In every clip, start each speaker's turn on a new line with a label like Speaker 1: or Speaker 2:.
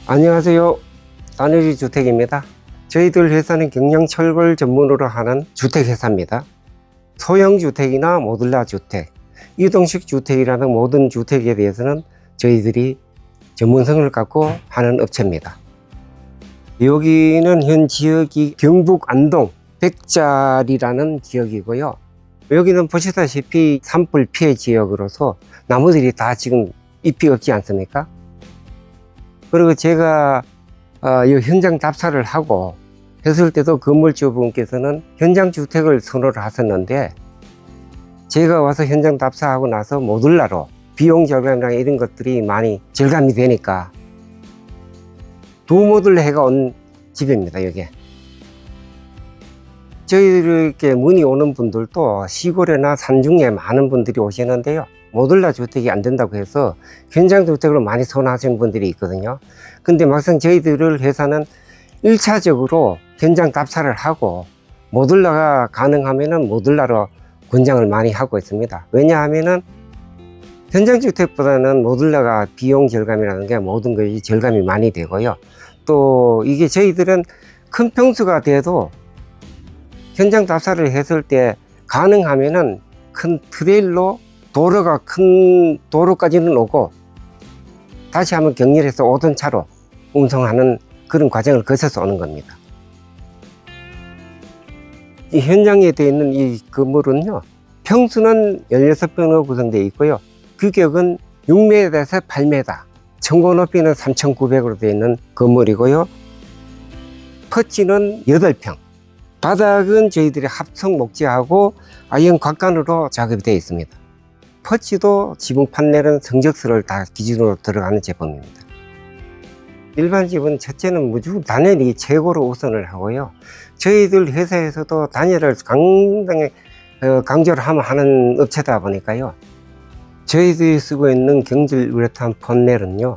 Speaker 1: 안녕하세요. 다누리 주택입니다. 저희들 회사는 경량 철골 전문으로 하는 주택회사입니다. 소형 주택이나 모듈라 주택, 이동식 주택이라는 모든 주택에 대해서는 저희들이 전문성을 갖고 하는 업체입니다. 여기는 현 지역이 경북 안동 백자리라는 지역이고요. 여기는 보시다시피 산불 피해 지역으로서 나무들이 다 지금 잎이 없지 않습니까? 그리고 제가 이 현장 답사를 하고 했을 때도 건물주분께서는 현장 주택을 선호를 하셨는데, 제가 와서 현장 답사하고 나서 모듈라로 비용 절감이나 이런 것들이 많이 절감이 되니까 두 모듈로 해가 온 집입니다. 여기 저희들께 문의 오는 분들도 시골이나 산중에 많은 분들이 오시는데요, 모듈라 주택이 안 된다고 해서 현장 주택으로 많이 선호하시는 분들이 있거든요. 근데 막상 저희들 회사는 1차적으로 현장 답사를 하고 모듈라가 가능하면은 모듈라로 권장을 많이 하고 있습니다. 왜냐하면은 현장 주택보다는 모듈라가 비용 절감이라는 게 모든 것이 절감이 많이 되고요. 또 이게 저희들은 큰 평수가 돼도 현장 답사를 했을 때 가능하면은 큰 트레일러 도로가 큰 도로까지는 오고 다시 한번 격렬해서 오던 차로 운송하는 그런 과정을 거쳐서 오는 겁니다. 이 현장에 되어 있는 이 건물은요, 평수는 16평으로 구성되어 있고요, 규격은 6m에서 8m, 천고 높이는 3,900으로 되어 있는 건물이고요, 퍼치는 8평, 바닥은 저희들이 합성 목재하고 아이언 곽간으로 작업이 되어 있습니다. 퍼치도 지붕 판넬은 성적수를 다 기준으로 들어가는 제품입니다. 일반 집은 첫째는 무조건 단열이 최고로 우선을 하고요, 저희들 회사에서도 단열을 상당히 강조를 하는 업체다 보니까요, 저희들이 쓰고 있는 경질 우레탄 판넬은요,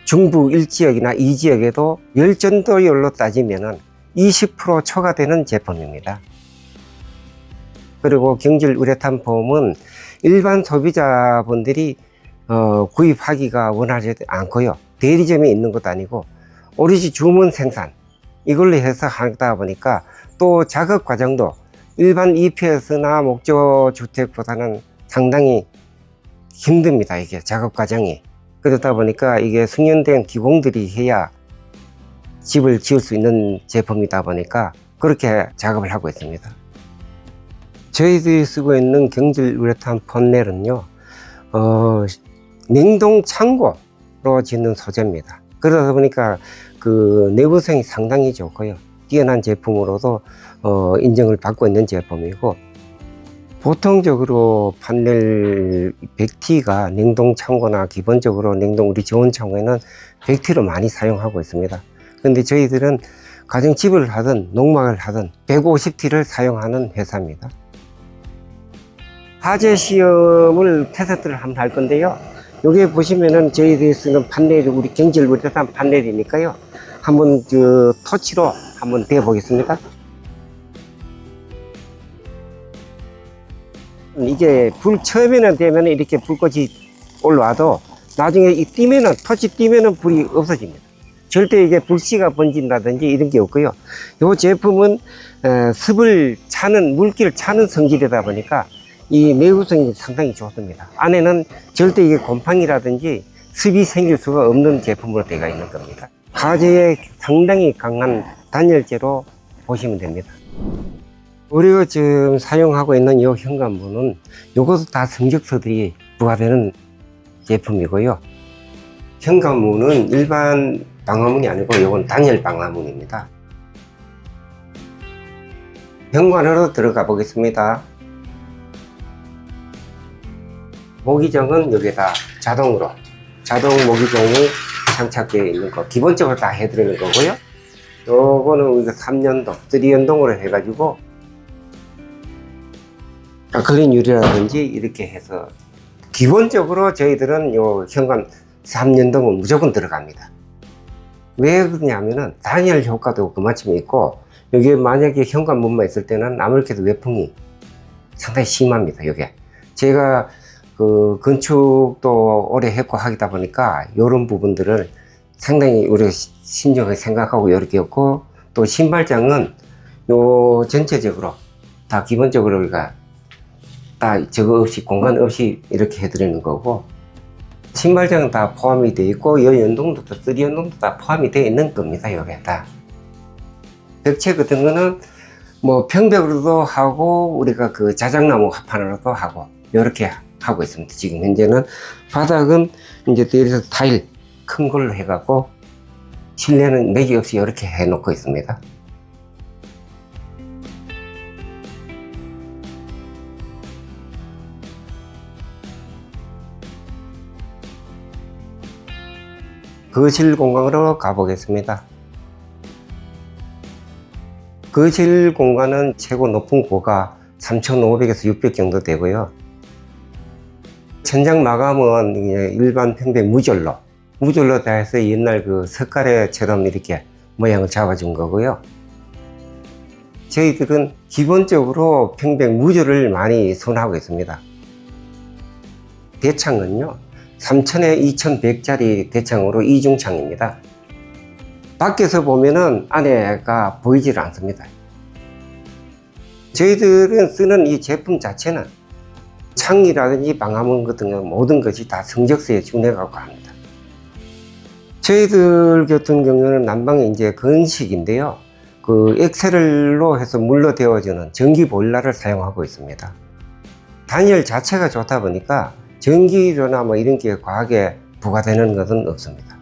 Speaker 1: 중부 1지역이나 2지역에도 열전도율로 따지면은 20% 초과되는 제품입니다. 그리고 경질 우레탄 폼은 일반 소비자분들이 구입하기가 원하지 않고요, 대리점에 있는 것도 아니고 오롯이 주문 생산 이걸로 해서 하다 보니까 또 작업 과정도 일반 EPS나 목조 주택보다는 상당히 힘듭니다. 이게 작업 과정이. 그러다 보니까 이게 숙련된 기공들이 해야 집을 지을 수 있는 제품이다 보니까 그렇게 작업을 하고 있습니다. 저희들이 쓰고 있는 경질 우레탄 판넬은요, 냉동 창고로 짓는 소재입니다. 그러다 보니까 그 내구성이 상당히 좋고요, 뛰어난 제품으로도 인정을 받고 있는 제품이고, 보통적으로 판넬 100T가 냉동 창고나 기본적으로 냉동 우리 저온 창고에는 100T로 많이 사용하고 있습니다. 근데 저희들은 가정집을 하든 농막을 하든 150T를 사용하는 회사입니다. 화재 시험을 테스트를 한번 할 건데요, 여기 보시면은 저희들이 쓰는 판넬이 우리 경질 우레탄 판넬이니까요, 한번 그 토치로 한번 대 보겠습니다. 이게 불 처음에는 되면 이렇게 불꽃이 올라와도 나중에 이 띄면은, 토치 띄면은 불이 없어집니다. 절대 이게 불씨가 번진다든지 이런 게 없고요. 이 제품은 습을 차는, 물기를 차는 성질이다 보니까 이 내구성이 상당히 좋습니다. 안에는 절대 이게 곰팡이라든지 습이 생길 수가 없는 제품으로 되어 있는 겁니다. 화재에 상당히 강한 단열재로 보시면 됩니다. 우리가 지금 사용하고 있는 이 현관문은 이것도 다 성적서들이 부과되는 제품이고요, 현관문은 일반 방화문이 아니고 이건 단열 방화문입니다. 현관으로 들어가 보겠습니다. 모기정은 여기다 자동으로, 자동 모기정이 장착되어 있는 거 기본적으로 다 해드리는 거고요, 요거는 우리가 3연동, 3연동으로 해가지고 아클린 유리라든지 이렇게 해서 기본적으로 저희들은 요 현관 3연동은 무조건 들어갑니다. 왜 그러냐면은 단열 효과도 그만큼 있고, 여기에 만약에 현관문만 있을 때는 아무래도 외풍이 상당히 심합니다. 이게 제가 그 건축도 오래 했고 하다 보니까 이런 부분들을 상당히 우리가 신중하게 생각하고 이렇게 했고, 또 신발장은 요 전체적으로 다 기본적으로 우리가 다 저거 없이 공간 없이 이렇게 해드리는 거고, 신발장은 다 포함이 되어 있고 여 연동도 3D 연동도 다 포함이 되어 있는 겁니다. 요게 다 벽체 같은 거는 뭐 평벽으로도 하고 우리가 그 자작나무 합판으로도 하고 이렇게 하고 있습니다. 지금 현재는 바닥은 이제 여기서 타일 큰 걸로 해갖고 실내는 내기 없이 이렇게 해놓고 있습니다. 거실 공간으로 가보겠습니다. 거실 공간은 최고 높은 고가 3,500에서 600 정도 되고요. 천장 마감은 일반 평백 무절로 다 해서 옛날 그 석가래처럼 이렇게 모양을 잡아준 거고요. 저희들은 기본적으로 평백 무절을 많이 선호하고 있습니다. 대창은요 3,000에 2,100짜리 대창으로 이중창입니다. 밖에서 보면은 안에가 보이질 않습니다. 저희들은 쓰는 이 제품 자체는 창이라든지 방화문 같은 거 모든 것이 다 성적서에 준해갖고 합니다. 저희들 같은 경우는 난방이 이제 건식인데요. 그 엑셀로 해서 물로 데워주는 전기 보일러를 사용하고 있습니다. 단열 자체가 좋다 보니까 전기료나 뭐 이런 게 과하게 부과되는 것은 없습니다.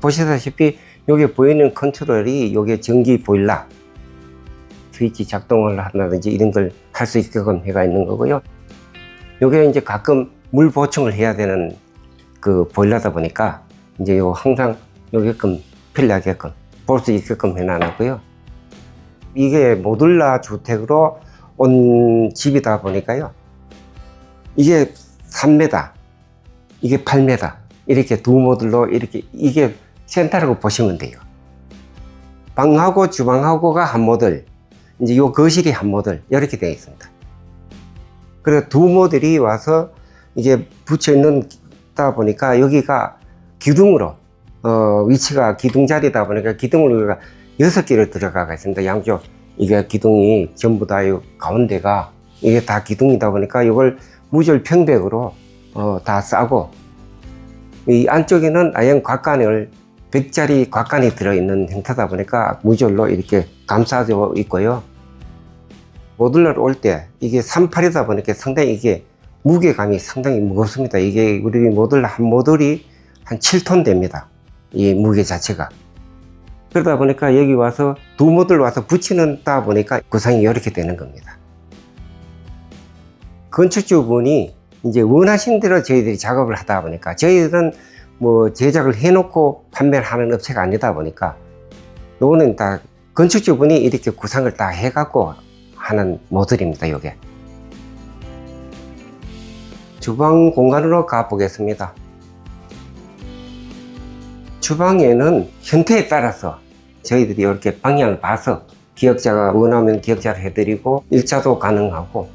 Speaker 1: 보시다시피 여기 보이는 컨트롤이 여기 전기 보일러 스위치 작동을 한다든지 이런 걸 할 수 있게끔 해가 있는 거고요. 여기 이제 가끔 물 보충을 해야 되는 그 보일러다 보니까 이제 요 항상 여기끔 편리하게끔 볼 수 있게끔 해놔놨고요. 이게 모듈라 주택으로 온 집이다 보니까요. 이게 3m, 이게 8m 이렇게 두 모듈로 이렇게 이게 센터라고 보시면 돼요. 방하고 주방하고가 한 모듈, 이제 요 거실이 한 모듈 이렇게 되어 있습니다. 그래서 두 모듈이 와서 이게 붙여 있는다 보니까 여기가 기둥으로 위치가 기둥 자리다 보니까 기둥을 6개를 들어가가 있습니다. 양쪽 이게 기둥이 전부 다 요 가운데가 이게 다 기둥이다 보니까 이걸 무절 평백으로 다 싸고 이 안쪽에는 아연 곽관을 100짜리 곽관이 들어있는 형태다 보니까 무절로 이렇게 감싸져 있고요. 모듈러로 올 때 이게 38이다 보니까 상당히 이게 무게감이 상당히 무겁습니다. 이게 우리 모듈러 한 모듈이 한 7톤 됩니다. 이 무게 자체가. 그러다 보니까 여기 와서 두 모듈 와서 붙이는다 보니까 구성이 이렇게 되는 겁니다. 건축주분이 이제 원하신 대로 저희들이 작업을 하다 보니까 저희들은 뭐 제작을 해놓고 판매를 하는 업체가 아니다 보니까 요거는 다 건축주분이 이렇게 구상을 다 해갖고 하는 모듈입니다. 요게 주방 공간으로 가보겠습니다. 주방에는 형태에 따라서 저희들이 이렇게 방향을 봐서 기역자가 원하면 기역자를 해드리고 일자도 가능하고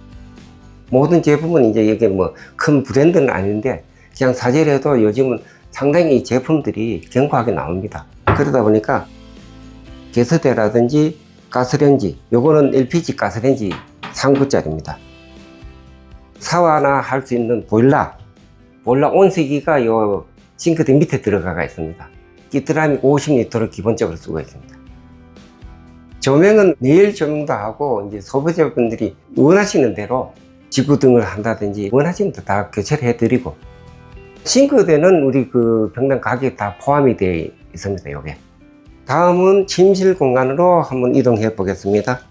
Speaker 1: 모든 제품은 이제 이게 뭐 큰 브랜드는 아닌데 그냥 사제래도 요즘은 상당히 제품들이 견고하게 나옵니다. 그러다 보니까 게스대라든지 가스레인지, 요거는 LPG 가스레인지 3구짜리입니다. 샤워나 할 수 있는 보일러 온수기가 요 싱크대 밑에 들어가 있습니다. 기트라미 50리터를 기본적으로 쓰고 있습니다. 조명은 내일 조명도 하고 이제 소비자분들이 원하시는 대로 지구등을 한다든지 원하시는 대로 다 교체를 해드리고 싱크대는 우리 그 병당 가격에 다 포함이 되어 있습니다. 요게 다음은 침실 공간으로 한번 이동해 보겠습니다.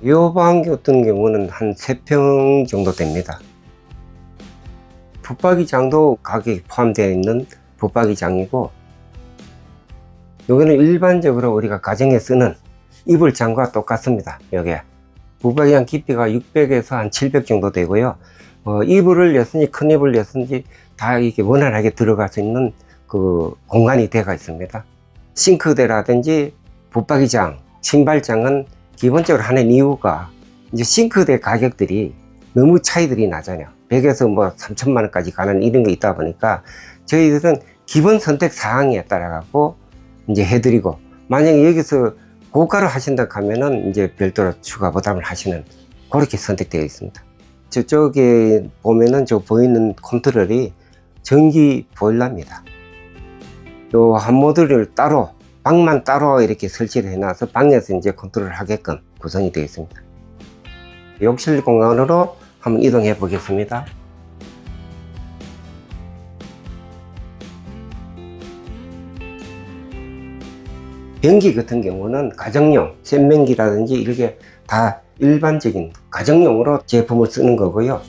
Speaker 1: 이 방 같은 경우는 한 3평 정도 됩니다. 붙박이장도 가격이 포함되어 있는 붙박이장이고 여기는 일반적으로 우리가 가정에 쓰는 이불장과 똑같습니다. 여기에 붙박이장 깊이가 600에서 한 700 정도 되고요. 이불을 냈든지 큰 이불을 냈든지 다 이렇게 원활하게 들어갈 수 있는 그 공간이 되어 있습니다. 싱크대라든지 붙박이장, 신발장은 기본적으로 하는 이유가 이제 싱크대 가격들이 너무 차이들이 나잖아요. 100에서 뭐 3천만 원까지 가는 이런 게 있다 보니까 저희들은 기본 선택 사항에 따라 갖고 이제 해드리고, 만약에 여기서 고가로 하신다 하면은 이제 별도로 추가 부담을 하시는, 그렇게 선택되어 있습니다. 저쪽에 보면은 저 보이는 컨트롤이 전기 보일러입니다. 요 한 모듈을 따로, 방만 따로 이렇게 설치를 해놔서 방에서 이제 컨트롤 하게끔 구성이 되어 있습니다. 욕실 공간으로 한번 이동해 보겠습니다. 변기 같은 경우는 가정용,洗면기라든지 이렇게 다 일반적인 가정용으로 제품을 쓰는 거고요.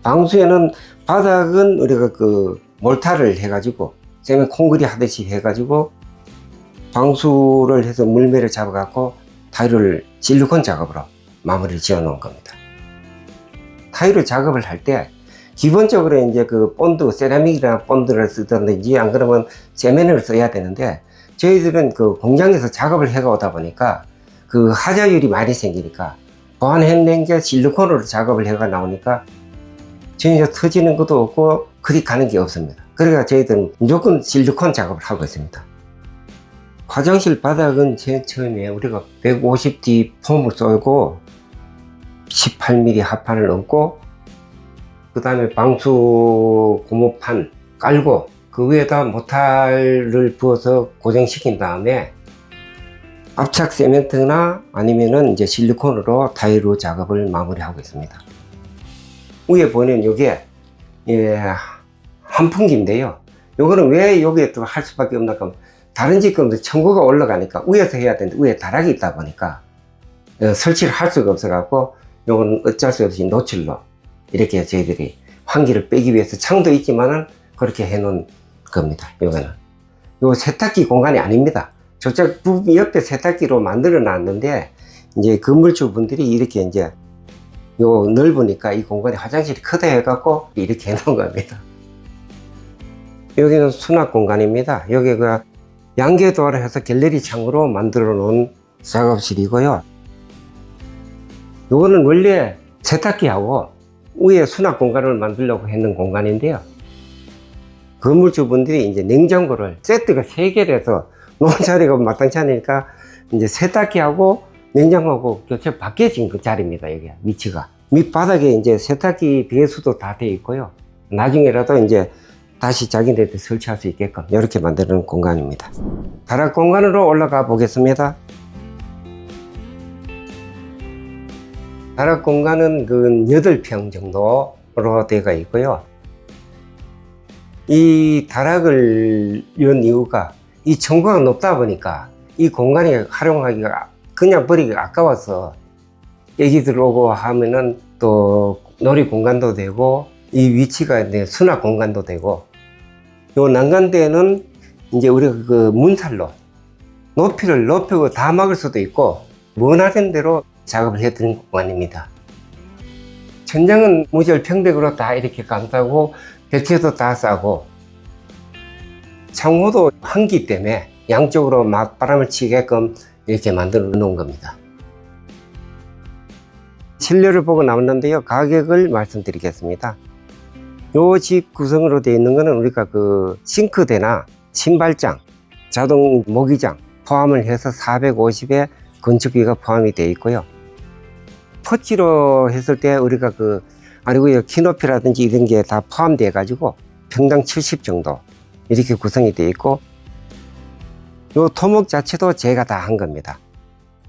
Speaker 1: 방수에는 바닥은 우리가 그 몰타를 해가지고 세면 콘크리트 하듯이 해가지고 방수를 해서 물매를 잡아갖고 타일을 실리콘 작업으로 마무리를 지어 놓은 겁니다. 타일을 작업을 할 때 기본적으로 이제 그 본드, 세라믹이나 본드를 쓰든지 안 그러면 세면을 써야 되는데, 저희들은 그 공장에서 작업을 해오다 보니까 그 하자율이 많이 생기니까 보완해낸 게 실리콘으로 작업을 해가 나오니까 전혀 터지는 것도 없고 크릭 가는 게 없습니다. 그러니까 저희들은 무조건 실리콘 작업을 하고 있습니다. 화장실 바닥은 제일 처음에 우리가 150D 폼을 쏘고 18mm 합판을 얹고, 그 다음에 방수 고무판 깔고 그 위에다 모탈을 부어서 고정시킨 다음에 압착 세멘트나 아니면은 이제 실리콘으로 타일로 작업을 마무리하고 있습니다. 위에 보면 이게 환풍기인데요. 요거는 왜 여기에 또 할 수밖에 없나 하면, 다른 집금도 층고가 올라가니까 위에서 해야 되는데 위에 다락이 있다 보니까 설치를 할 수가 없어 갖고, 요거는 어쩔 수 없이 노출로 이렇게 저희들이 환기를 빼기 위해서 창도 있지만은 그렇게 해 놓은 겁니다. 요거는 요 세탁기 공간이 아닙니다. 저쪽 옆에 세탁기로 만들어 놨는데, 이제 건물주 분들이 이렇게 이제 요 넓으니까 이 공간이 화장실이 크다 해갖고 이렇게 해 놓은 겁니다. 여기는 수납 공간입니다. 여기가 양계도화를 해서 갤러리 창으로 만들어 놓은 작업실이고요. 요거는 원래 세탁기하고 위에 수납 공간을 만들려고 했는 공간인데요. 건물주분들이 이제 냉장고를 세트가 3개를 해서 놓은 자리가 마땅치 않으니까 이제 세탁기하고 냉장고하고 교체 바뀌어진 그 자리입니다. 여기 위치가 밑바닥에 이제 세탁기 배수도 다 되어 있고요. 나중에라도 이제 다시 자기네들 설치할 수 있게끔 이렇게 만드는 공간입니다. 다락 공간으로 올라가 보겠습니다. 다락 공간은 그 8평 정도로 되어 있고요. 이 다락을 연 이유가 이 층고가 높다 보니까 이 공간이 활용하기가 그냥 버리기가 아까워서 애기들 오고 하면은 또 놀이 공간도 되고, 이 위치가 이제 수납 공간도 되고, 요 난간대는 이제 우리가 그 문살로 높이를 높이고 다 막을 수도 있고 원하는 대로 작업을 해드린 공간입니다. 천장은 무절 평백으로 다 이렇게 감싸고 벨트도 다 싸고, 창호도 환기 때문에 양쪽으로 맞바람을 치게끔 이렇게 만들어 놓은 겁니다. 실내를 보고 나왔는데요. 가격을 말씀드리겠습니다. 요 집 구성으로 되어 있는 거는 우리가 그 싱크대나 신발장, 자동 모기장 포함을 해서 450에 건축비가 포함이 되어 있고요. 퍼치로 했을 때 우리가 그 아니고요, 키높이라든지 이런 게 다 포함되어 가지고 평당 70 정도 이렇게 구성이 되어 있고, 요 토목 자체도 제가 다 한 겁니다.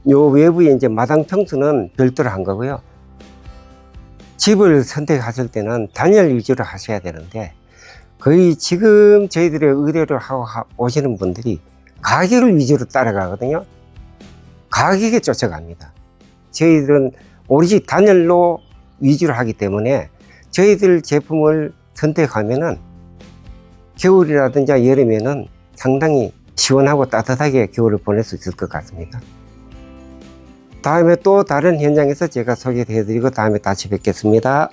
Speaker 1: 요 외부에 이제 마당 평수는 별도로 한 거고요. 집을 선택하실 때는 단열 위주로 하셔야 되는데, 거의 지금 저희들의 의뢰를 하고 오시는 분들이 가격을 위주로 따라가거든요. 가격에 쫓아갑니다. 저희들은 오로지 단열로 위주로 하기 때문에 저희들 제품을 선택하면은 겨울이라든지 여름에는 상당히 시원하고 따뜻하게 겨울을 보낼 수 있을 것 같습니다. 다음에 또 다른 현장에서 제가 소개해 드리고 다음에 다시 뵙겠습니다.